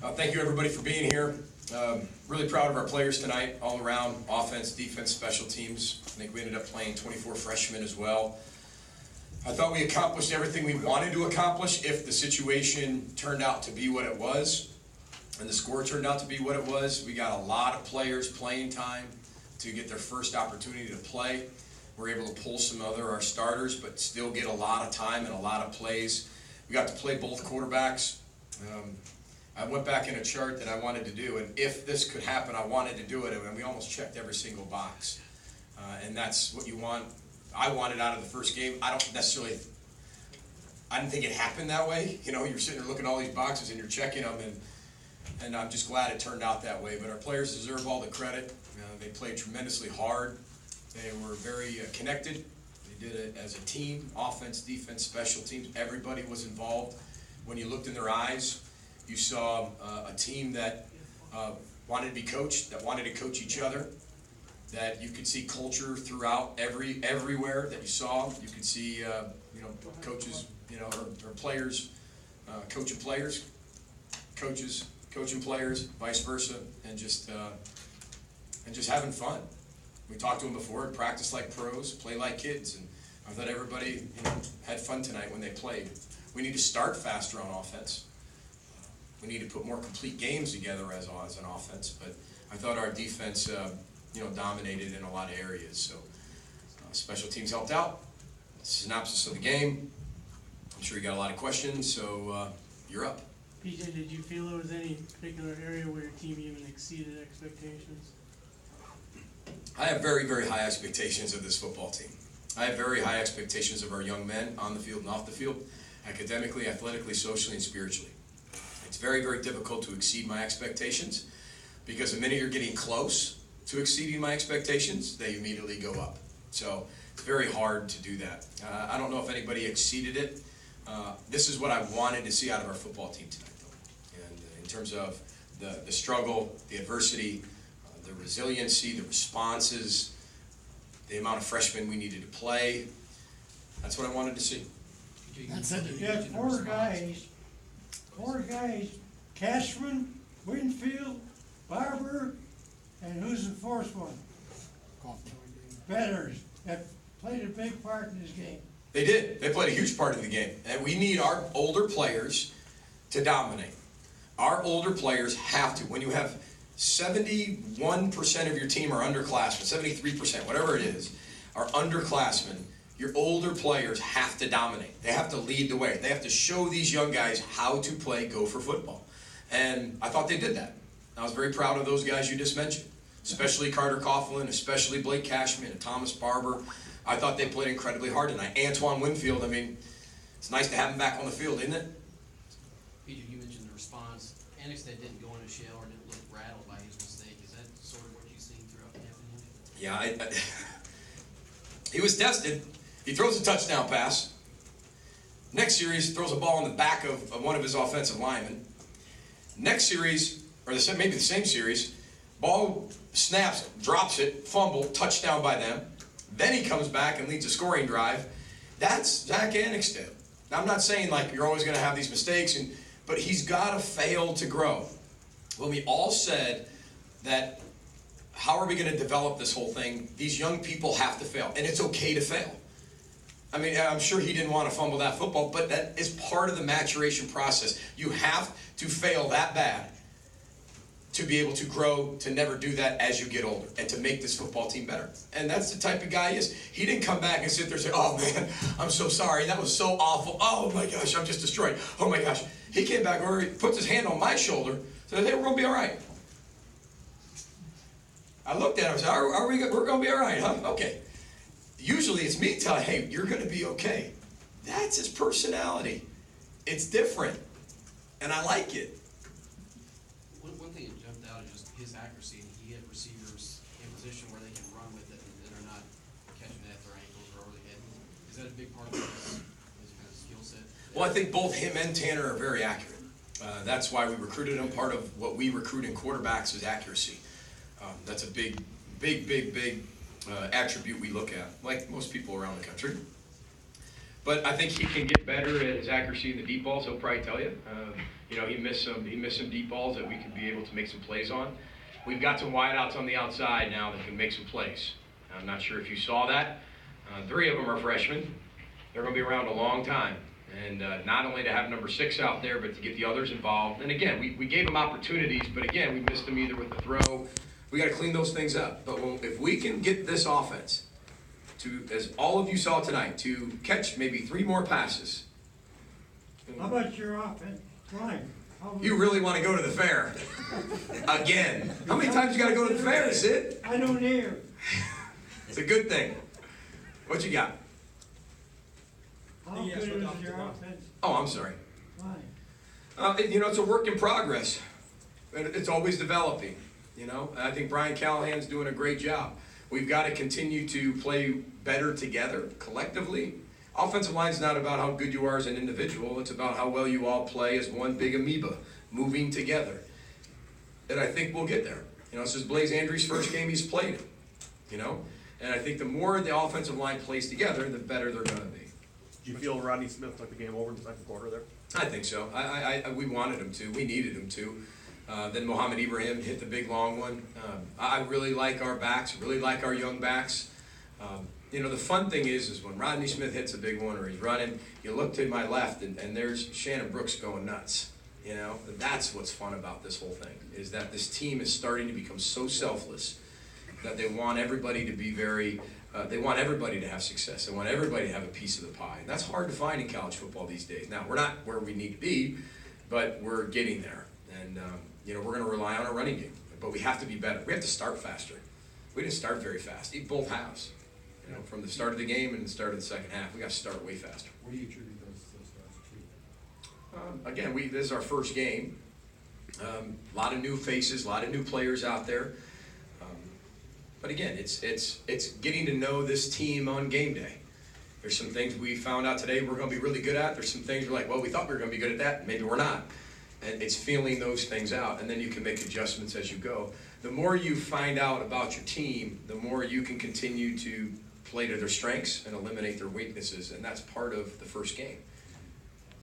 Thank you, everybody, for being here. Really proud of our players tonight, all around, offense, defense, special teams. I think we ended up playing 24 freshmen as well. I thought we accomplished everything we wanted to accomplish if the situation turned out to be what it was, and the score turned out to be what it was. We got a lot of players playing time to get their first opportunity to play. We're able to pull some other our starters, but still get a lot of time and a lot of plays. We got to play both quarterbacks. I went back in a chart that I wanted to do, and if this could happen, I wanted to do it, and we almost checked every single box. And that's what you want. I wanted out of the first game. I didn't think it happened that way. You know, you're sitting there looking at all these boxes and you're checking them, and I'm just glad it turned out that way. But our players deserve all the credit. They played tremendously hard. They were very connected. They did it as a team, offense, defense, special teams. Everybody was involved. When you looked in their eyes, you saw a team that wanted to be coached, that wanted to coach each other, that you could see culture throughout everywhere that you saw. You could see coaches, or players coaching players, coaches coaching players, vice versa, and just having fun. We talked to them before, practice like pros, play like kids, and I thought everybody had fun tonight when they played. We need to start faster on offense. We need to put more complete games together as an offense, but I thought our defense dominated in a lot of areas. So special teams helped out. Synopsis of the game. I'm sure you got a lot of questions, so you're up. PJ, did you feel there was any particular area where your team even exceeded expectations? I have very, very high expectations of this football team. I have very high expectations of our young men on the field and off the field, academically, athletically, socially, and spiritually. It's very, very difficult to exceed my expectations because the minute you're getting close to exceeding my expectations, they immediately go up. So it's very hard to do that. I don't know if anybody exceeded it. This is what I wanted to see out of our football team tonight, though. And in terms of the struggle, the adversity, the resiliency, the responses, the amount of freshmen we needed to play, that's what I wanted to see. That's it. You had four guys, Cashman, Winfield, Barber, and who's the fourth one? Betters, that played a big part in this game. They did. They played a huge part in the game. And we need our older players to dominate. Our older players have to. When you have 71% of your team are underclassmen, 73%, whatever it is, are underclassmen, your older players have to dominate. They have to lead the way. They have to show these young guys how to play Gopher football. And I thought they did that. I was very proud of those guys you just mentioned, especially Carter Coughlin, especially Blake Cashman and Thomas Barber. I thought they played incredibly hard tonight. Antoine Winfield, it's nice to have him back on the field, isn't it? Peter, you mentioned the response. Annexstad didn't go in a shell or didn't look rattled by his mistake. Is that sort of what you've seen throughout the camp? Yeah, he was tested. He throws a touchdown pass. Next series, throws a ball in the back of one of his offensive linemen. Next series, or maybe the same series, ball snaps, drops it, fumble, touchdown by them. Then he comes back and leads a scoring drive. That's Zach Annexstad. Now, I'm not saying like you're always going to have these mistakes, but he's got to fail to grow. When we all said that, how are we going to develop this whole thing? These young people have to fail, and it's okay to fail. I'm sure he didn't want to fumble that football, but that is part of the maturation process. You have to fail that bad to be able to grow, to never do that as you get older, and to make this football team better. And that's the type of guy he is. He didn't come back and sit there and say, oh man, I'm so sorry, that was so awful. Oh my gosh, I'm just destroyed. Oh my gosh. He came back over, he puts his hand on my shoulder, said, hey, we're going to be all right. I looked at him and said, we're going to be all right, huh? Okay. Usually it's me telling, hey, you're going to be okay. That's his personality. It's different. And I like it. One thing that jumped out is just his accuracy. He had receivers in position where they can run with it and are not catching it at their ankles or over the head. Is that a big part of his kind of skill set? Well, I think both him and Tanner are very accurate. That's why we recruited him. Part of what we recruit in quarterbacks is accuracy. That's a big attribute we look at, like most people around the country. But I think he can get better at his accuracy in the deep balls. He'll probably tell you. You know, he missed some deep balls that we could be able to make some plays on. We've got some wideouts on the outside now that can make some plays. I'm not sure if you saw that. 3 of them are freshmen. They're going to be around a long time. And not only to have number 6 out there, but to get the others involved. And again, we gave them opportunities, but again, we missed them either with the throw. We got to clean those things up. But if we can get this offense to, as all of you saw tonight, to catch maybe 3 more passes. How about your offense line? You really want to go to the fair. Again. How many times you got to go to the fair, Sid? I don't hear. It's a good thing. What you got? How good is your offense Oh, I'm sorry. line? You know, it's a work in progress. It's always developing, you know. And I think Brian Callahan's doing a great job. We've got to continue to play better together, collectively. Offensive line's not about how good you are as an individual. It's about how well you all play as one big amoeba, moving together. And I think we'll get there. You know, this is Blaze Andrews' first game he's played it, you know. And I think the more the offensive line plays together, the better they're going to be. Do you feel Rodney Smith took the game over in the second quarter there? I think so. We wanted him to. We needed him to. Then Mohamed Ibrahim hit the big long one. I really like our backs, really like our young backs. You know, the fun thing is when Rodney Smith hits a big one or he's running, you look to my left and there's Shannon Brooks going nuts. You know, that's what's fun about this whole thing, is that this team is starting to become so selfless that they want everybody to be they want everybody to have success. They want everybody to have a piece of the pie. And that's hard to find in college football these days. Now, we're not where we need to be, but we're getting there. And, you know, we're going to rely on our running game. But we have to be better. We have to start faster. We didn't start very fast. Both halves. You know, from the start of the game and the start of the second half, we got to start way faster. What do you attribute those starts to? Again, this is our first game. A lot of new faces, a lot of new players out there. But again, it's getting to know this team on game day. There's some things we found out today we're going to be really good at. There's some things we're like, well, we thought we were going to be good at that. Maybe we're not. And it's feeling those things out, and then you can make adjustments as you go. The more you find out about your team, the more you can continue to play to their strengths and eliminate their weaknesses, and that's part of the first game.